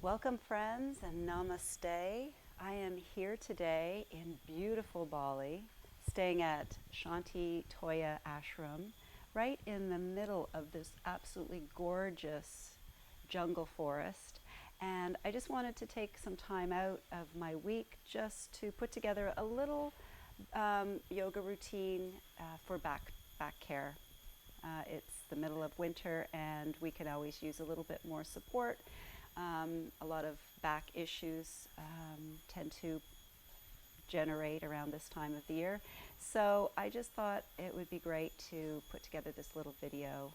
Welcome friends and namaste. I am here today in beautiful Bali, staying at Shanti Toya ashram, right in the middle of this absolutely gorgeous jungle forest. And I just wanted to take some time out of my week just to put together a little yoga routine for back care. It's the middle of winter and we can always use a little bit more support. A lot of back issues tend to generate around this time of the year. So I just thought it would be great to put together this little video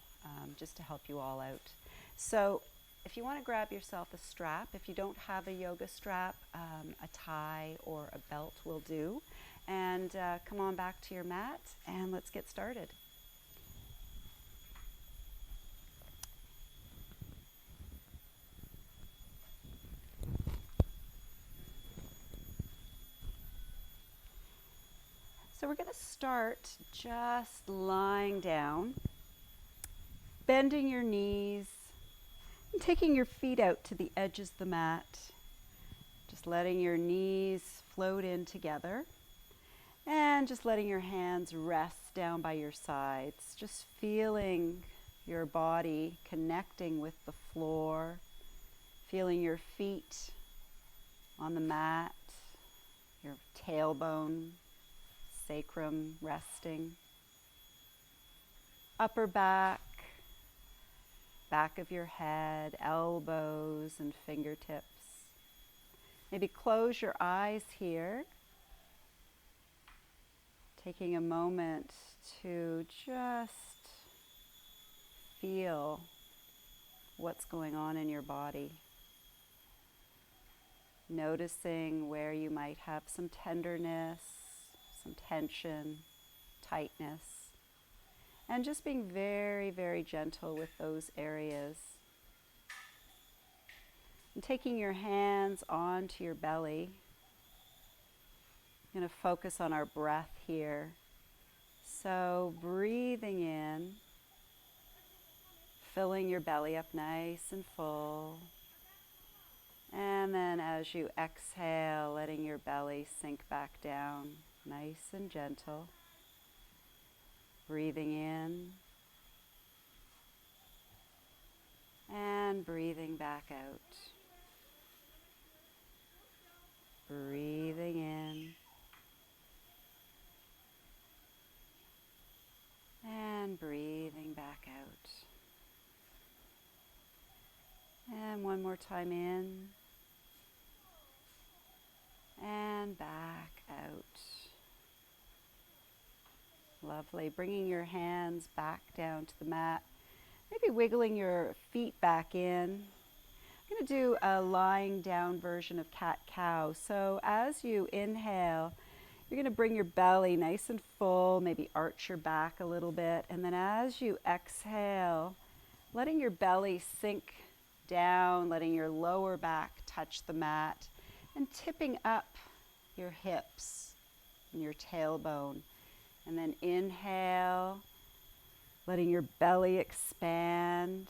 just to help you all out. So if you want to grab yourself a strap, if you don't have a yoga strap, a tie or a belt will do. And come on back to your mat and let's get started. So we're going to start just lying down, bending your knees, and taking your feet out to the edges of the mat. Just letting your knees float in together and just letting your hands rest down by your sides. Just feeling your body connecting with the floor, feeling your feet on the mat, your tailbone, sacrum resting, upper back, back of your head, elbows and fingertips. Maybe close your eyes here, taking a moment to just feel what's going on in your body. Noticing where you might have some tenderness, some tension, tightness, and just being very, very gentle with those areas. And taking your hands onto your belly. I'm going to focus on our breath here. So breathing in, filling your belly up nice and full. And then as you exhale, letting your belly sink back down, nice and gentle. Breathing in and breathing back out. Breathing in and breathing back out. And one more time in and back out. Lovely. Bringing your hands back down to the mat. Maybe wiggling your feet back in. I'm going to do a lying down version of cat-cow. So as you inhale, you're going to bring your belly nice and full, maybe arch your back a little bit. And then as you exhale, letting your belly sink down, letting your lower back touch the mat, and tipping up your hips and your tailbone. And then inhale, letting your belly expand,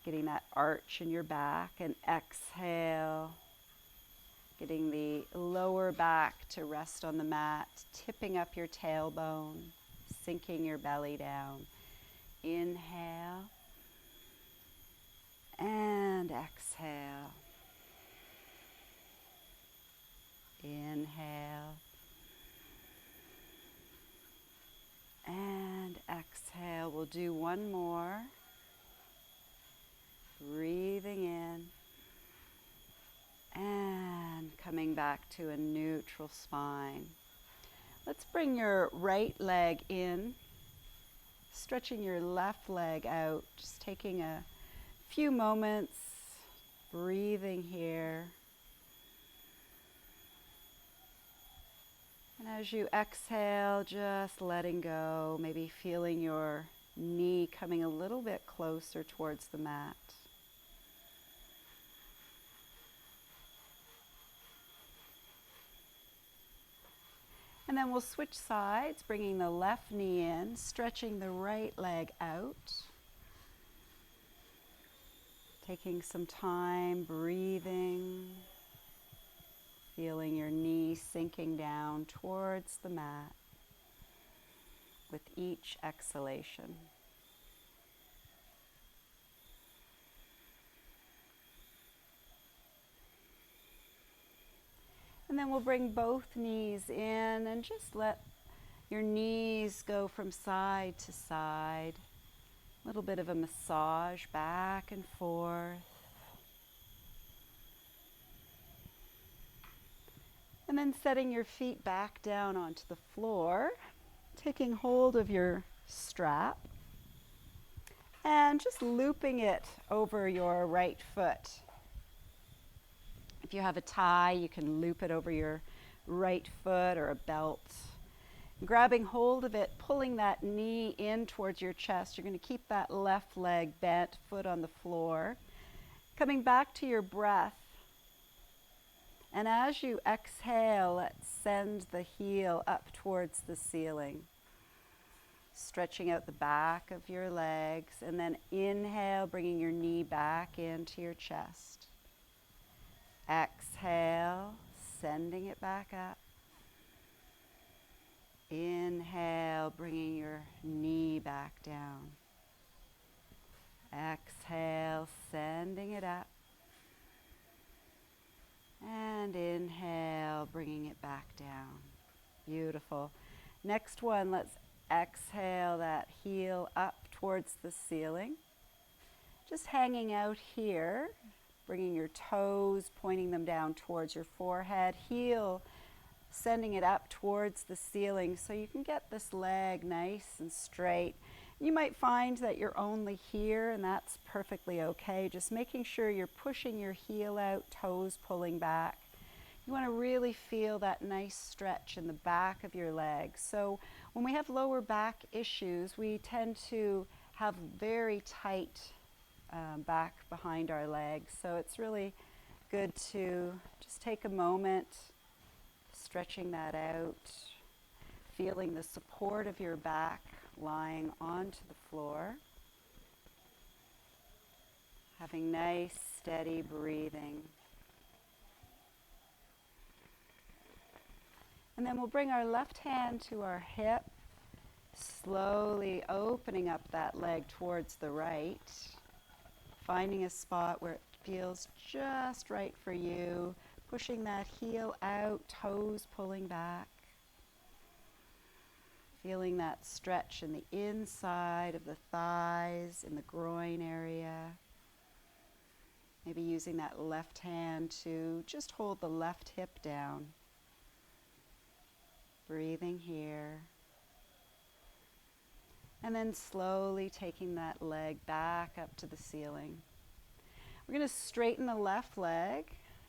getting that arch in your back, and exhale, getting the lower back to rest on the mat, tipping up your tailbone, sinking your belly down. Inhale and exhale. Inhale and exhale. We'll do one more. Breathing in and coming back to a neutral spine. Let's bring your right leg in, stretching your left leg out, just taking a few moments, breathing here. And as you exhale, just letting go, maybe feeling your knee coming a little bit closer towards the mat. And then we'll switch sides, bringing the left knee in, stretching the right leg out. Taking some time, breathing, feeling your knees sinking down towards the mat with each exhalation. And then we'll bring both knees in and just let your knees go from side to side. A little bit of a massage back and forth. And then setting your feet back down onto the floor, taking hold of your strap and just looping it over your right foot. If you have a tie, you can loop it over your right foot or a belt. Grabbing hold of it, pulling that knee in towards your chest. You're going to keep that left leg bent, foot on the floor. Coming back to your breath. And as you exhale, let's send the heel up towards the ceiling. Stretching out the back of your legs. And then inhale, bringing your knee back into your chest. Exhale, sending it back up. Inhale, bringing your knee back down. Exhale, sending it up. And inhale, bringing it back down. Beautiful. Next one, let's exhale that heel up towards the ceiling. Just hanging out here. Bringing your toes, pointing them down towards your forehead. Heel, sending it up towards the ceiling so you can get this leg nice and straight. You might find that you're only here, and that's perfectly okay. Just making sure you're pushing your heel out, toes pulling back. You want to really feel that nice stretch in the back of your legs. So when we have lower back issues, we tend to have very tight back behind our legs. So it's really good to just take a moment, stretching that out, feeling the support of your back lying onto the floor, having nice, steady breathing. And then we'll bring our left hand to our hip, slowly opening up that leg towards the right. Finding a spot where it feels just right for you. Pushing that heel out, toes pulling back. Feeling that stretch in the inside of the thighs, in the groin area. Maybe using that left hand to just hold the left hip down. Breathing here. And then slowly taking that leg back up to the ceiling. We're going to straighten the left leg,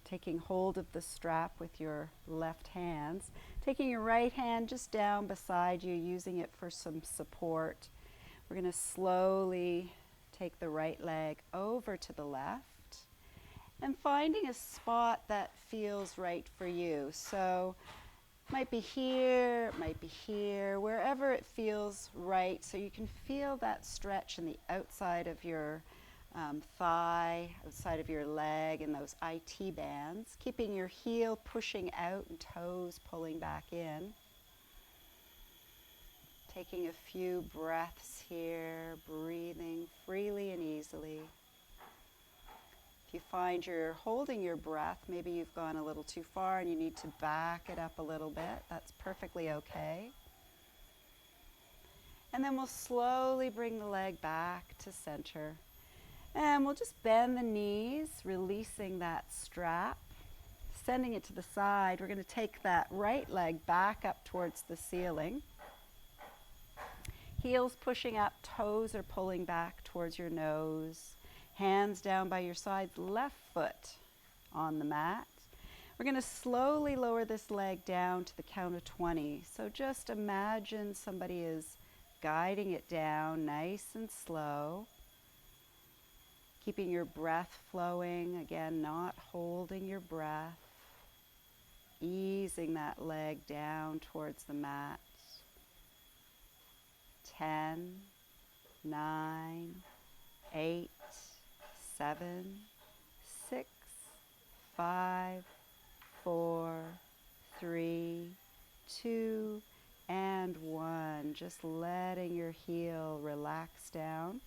taking hold of the strap with your left hands. Taking your right hand just down beside you, using it for some support. We're going to slowly take the right leg over to the left and finding a spot that feels right for you. So might be here, it might be here, wherever it feels right. So you can feel that stretch in the outside of your thigh, outside of your leg, and those IT bands. Keeping your heel pushing out and toes pulling back in. Taking a few breaths here, breathing freely and easily. If you find you're holding your breath, maybe you've gone a little too far and you need to back it up a little bit, that's perfectly okay. And then we'll slowly bring the leg back to center. And we'll just bend the knees, releasing that strap, sending it to the side. We're going to take that right leg back up towards the ceiling. Heels pushing up, toes are pulling back towards your nose. Hands down by your sides, left foot on the mat. We're going to slowly lower this leg down to the count of 20. So just imagine somebody is guiding it down nice and slow. Keeping your breath flowing, again, not holding your breath. Easing that leg down towards the mat. 10, 9, 8, 7, 6, 5, 4, 3, 2, and 1. Just letting your heel relax down.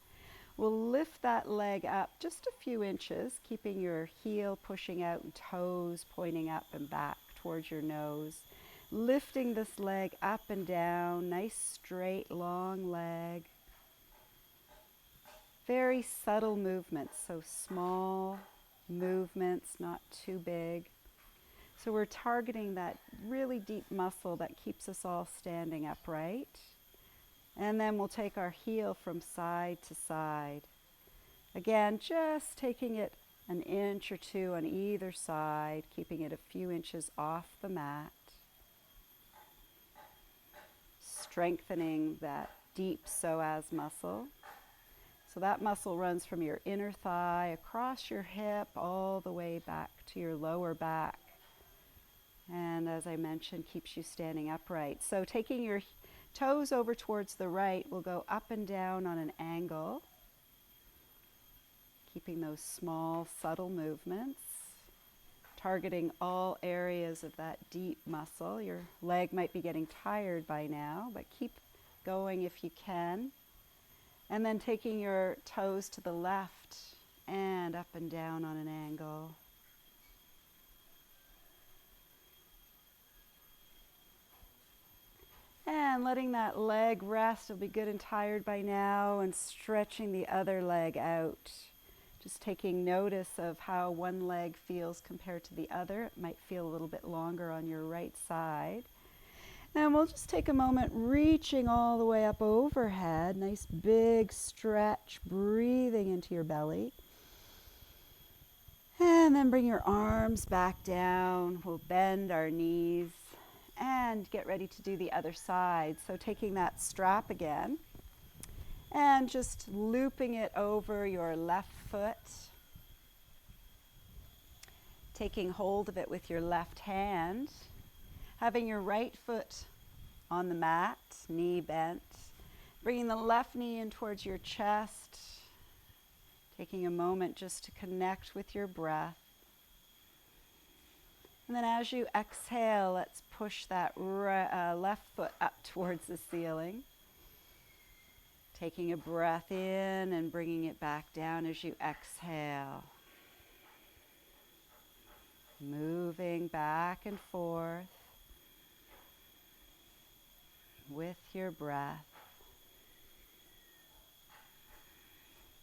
We'll lift that leg up just a few inches, keeping your heel pushing out and toes pointing up and back towards your nose. Lifting this leg up and down, nice straight long leg. Very subtle movements, so small movements, not too big. So we're targeting that really deep muscle that keeps us all standing upright. And then we'll take our heel from side to side. Again, just taking it an inch or two on either side, keeping it a few inches off the mat. Strengthening that deep psoas muscle. So that muscle runs from your inner thigh across your hip all the way back to your lower back. And as I mentioned, keeps you standing upright. So taking your toes over towards the right, we'll go up and down on an angle. Keeping those small, subtle movements. Targeting all areas of that deep muscle. Your leg might be getting tired by now, but keep going if you can. And then taking your toes to the left and up and down on an angle. And letting that leg rest. It'll be good and tired by now, and stretching the other leg out. Just taking notice of how one leg feels compared to the other. It might feel a little bit longer on your right side. And we'll just take a moment reaching all the way up overhead. Nice big stretch, breathing into your belly. And then bring your arms back down. We'll bend our knees and get ready to do the other side. So taking that strap again and just looping it over your left foot. Taking hold of it with your left hand. Having your right foot on the mat, knee bent. Bringing the left knee in towards your chest. Taking a moment just to connect with your breath. And then as you exhale, let's push that left foot up towards the ceiling. Taking a breath in and bringing it back down as you exhale. Moving back and forth with your breath.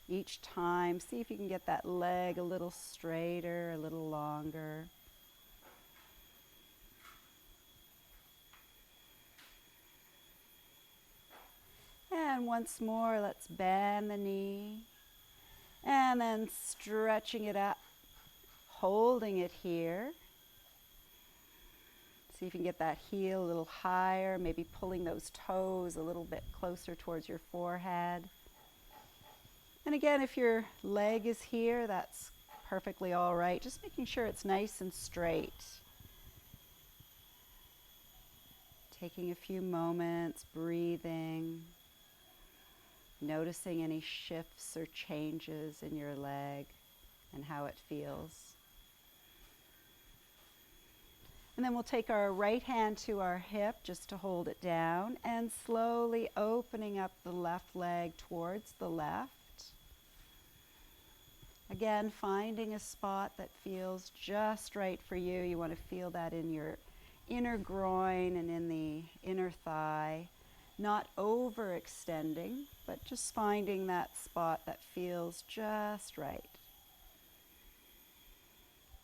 Each time, see if you can get that leg a little straighter, a little longer. And once more, let's bend the knee. And then stretching it up, holding it here. See if you can get that heel a little higher, maybe pulling those toes a little bit closer towards your forehead. And again, if your leg is here, that's perfectly all right. Just making sure it's nice and straight. Taking a few moments, breathing. Noticing any shifts or changes in your leg and how it feels. And then we'll take our right hand to our hip just to hold it down and slowly opening up the left leg towards the left. Again, finding a spot that feels just right for you. You want to feel that in your inner groin and in the inner thigh. Not overextending, but just finding that spot that feels just right.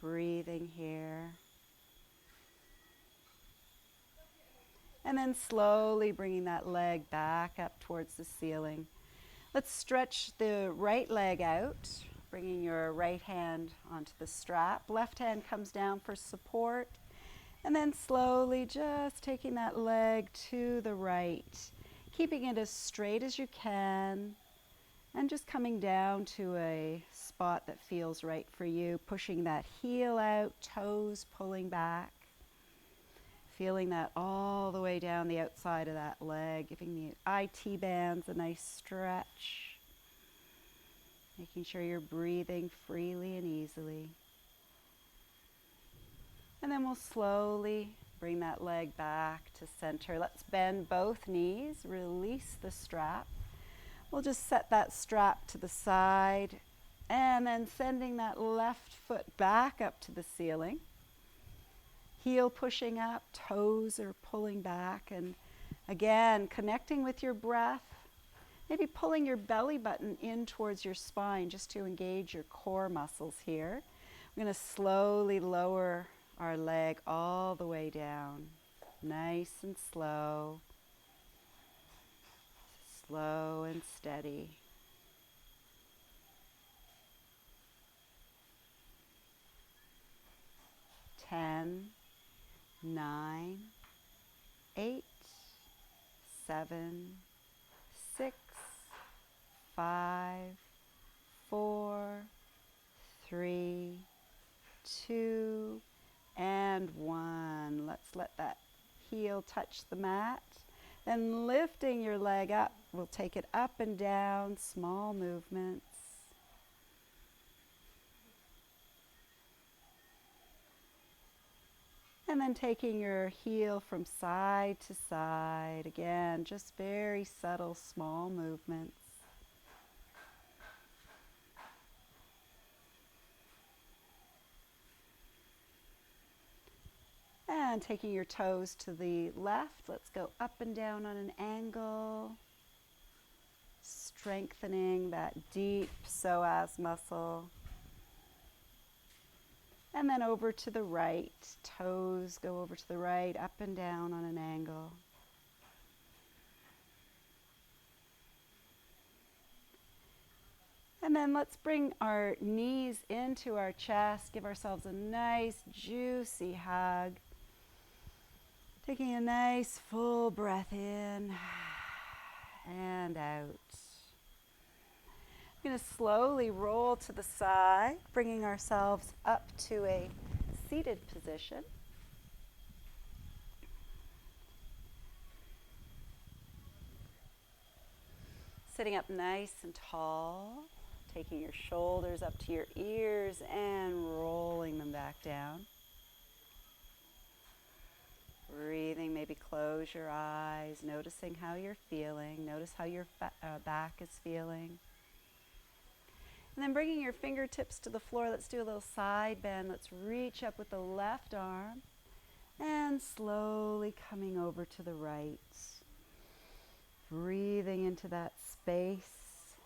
Breathing here. And then slowly bringing that leg back up towards the ceiling. Let's stretch the right leg out, bringing your right hand onto the strap. Left hand comes down for support. And then slowly just taking that leg to the right, keeping it as straight as you can, and just coming down to a spot that feels right for you, pushing that heel out, toes pulling back, feeling that all the way down the outside of that leg, giving the IT bands a nice stretch. Making sure you're breathing freely and easily. And then we'll slowly bring that leg back to center. Let's bend both knees, release the strap. We'll just set that strap to the side and then sending that left foot back up to the ceiling. Heel pushing up, toes are pulling back, and again, connecting with your breath. Maybe pulling your belly button in towards your spine just to engage your core muscles here. We're going to slowly lower our leg all the way down. Nice and slow. Slow and steady. 10, 9, 8, 7, 6, 5, 4, 3, 2, and 1. Let's let that heel touch the mat. Then lifting your leg up, we'll take it up and down, small movements. And then taking your heel from side to side. Again, just very subtle, small movements. And taking your toes to the left, let's go up and down on an angle. Strengthening that deep psoas muscle. And then over to the right, toes go over to the right, up and down on an angle. And then let's bring our knees into our chest, give ourselves a nice juicy hug. Taking a nice full breath in and out. We're going to slowly roll to the side, bringing ourselves up to a seated position. Sitting up nice and tall, taking your shoulders up to your ears and rolling them back down. Breathing, maybe close your eyes, noticing how you're feeling. Notice how your back is feeling. And then bringing your fingertips to the floor, let's do a little side bend. Let's reach up with the left arm and slowly coming over to the right. Breathing into that space.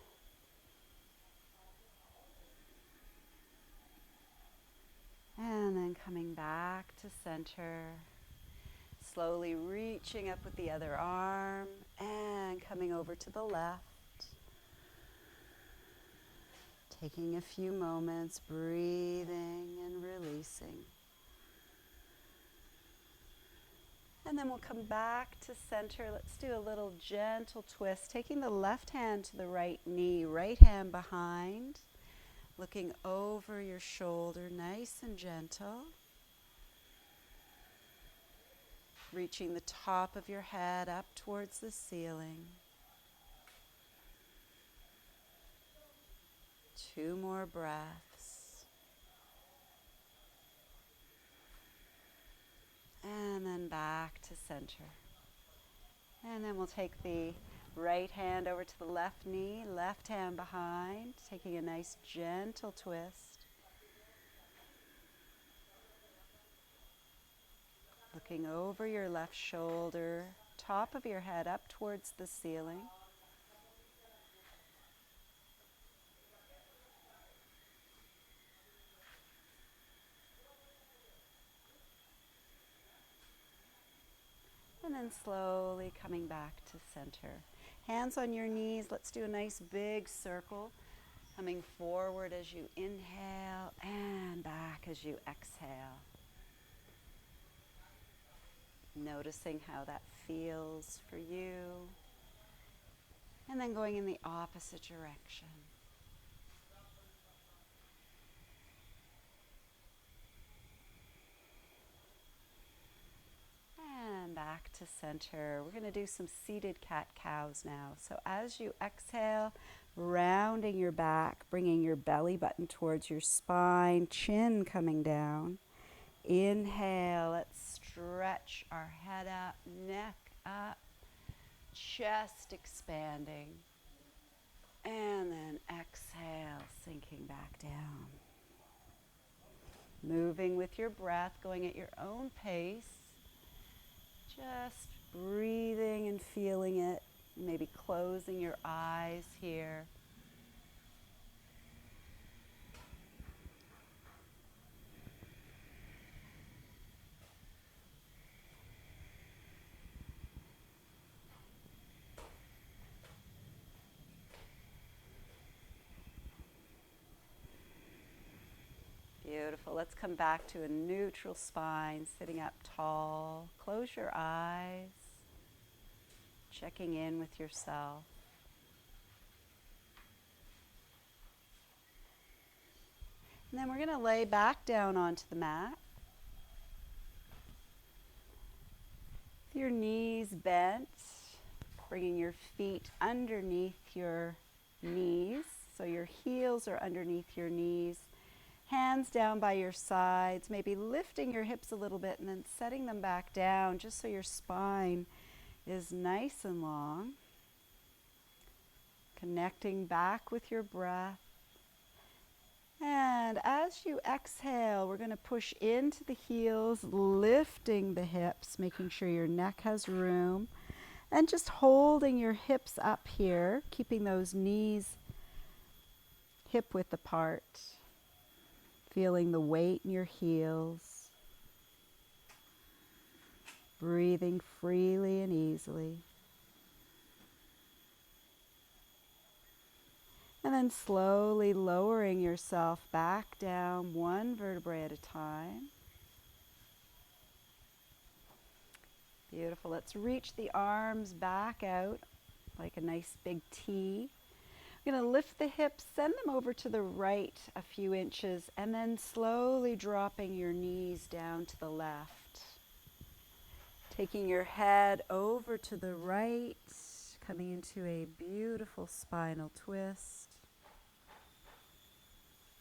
And then coming back to center. Slowly reaching up with the other arm and coming over to the left. Taking a few moments, breathing and releasing. And then we'll come back to center. Let's do a little gentle twist. Taking the left hand to the right knee, right hand behind. Looking over your shoulder, nice and gentle. Reaching the top of your head up towards the ceiling. 2 more breaths. And then back to center. And then we'll take the right hand over to the left knee, left hand behind, taking a nice gentle twist. Looking over your left shoulder, top of your head up towards the ceiling. And then slowly coming back to center. Hands on your knees. Let's do a nice big circle. Coming forward as you inhale and back as you exhale. Noticing how that feels for you. And then going in the opposite direction. And back to center. We're going to do some seated cat-cows now. So as you exhale, rounding your back, bringing your belly button towards your spine, chin coming down. Inhale, let's stretch our head up, neck up, chest expanding. And then exhale, sinking back down. Moving with your breath, going at your own pace. Just breathing and feeling it. Maybe closing your eyes here. Beautiful. Let's come back to a neutral spine, sitting up tall. Close your eyes, checking in with yourself. And then we're going to lay back down onto the mat. With your knees bent, bringing your feet underneath your knees. So your heels are underneath your knees. Hands down by your sides, maybe lifting your hips a little bit and then setting them back down just so your spine is nice and long. Connecting back with your breath. And as you exhale, we're going to push into the heels, lifting the hips, making sure your neck has room. And just holding your hips up here, keeping those knees hip width apart. Feeling the weight in your heels. Breathing freely and easily. And then slowly lowering yourself back down one vertebrae at a time. Beautiful. Let's reach the arms back out like a nice big T. We're going to lift the hips, send them over to the right a few inches, and then slowly dropping your knees down to the left. Taking your head over to the right, coming into a beautiful spinal twist.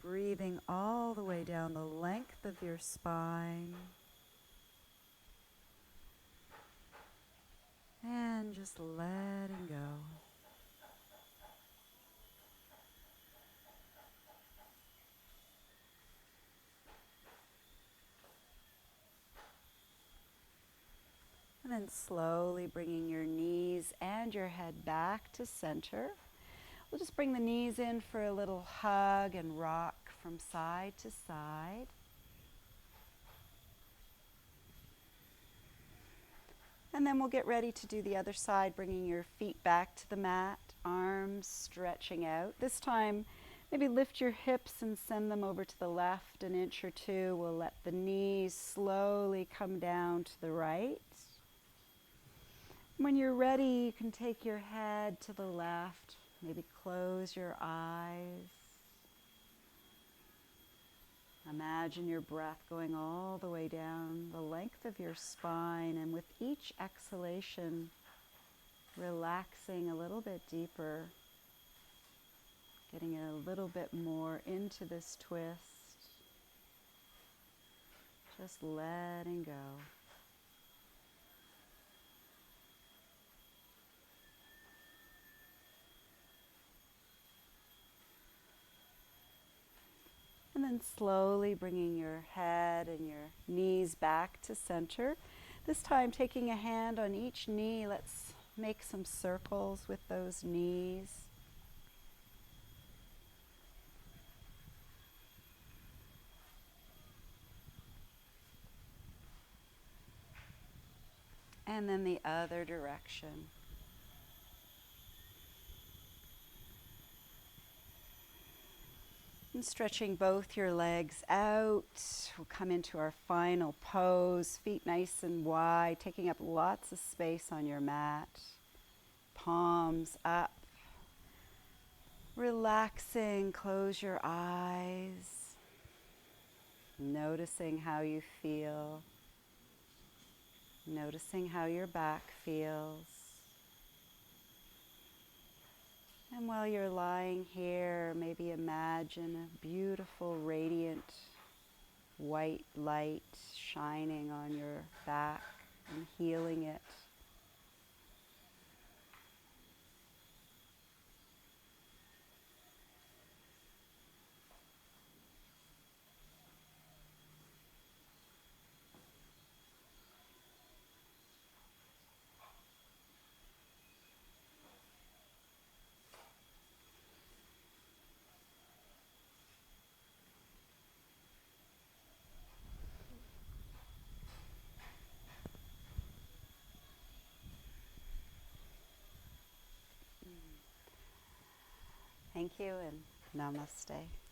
Breathing all the way down the length of your spine. And just letting go. And then slowly bringing your knees and your head back to center. We'll just bring the knees in for a little hug and rock from side to side. And then we'll get ready to do the other side, bringing your feet back to the mat, arms stretching out. This time, maybe lift your hips and send them over to the left an inch or two. We'll let the knees slowly come down to the right. When you're ready, you can take your head to the left, maybe close your eyes. Imagine your breath going all the way down the length of your spine, and with each exhalation, relaxing a little bit deeper, getting a little bit more into this twist, just letting go. And then slowly bringing your head and your knees back to center. This time taking a hand on each knee, let's make some circles with those knees. And then the other direction. And stretching both your legs out. We'll come into our final pose, feet nice and wide, taking up lots of space on your mat. Palms up. Relaxing, close your eyes. Noticing how you feel. Noticing how your back feels. And while you're lying here, maybe imagine a beautiful, radiant, white light shining on your back and healing it. Thank you and namaste.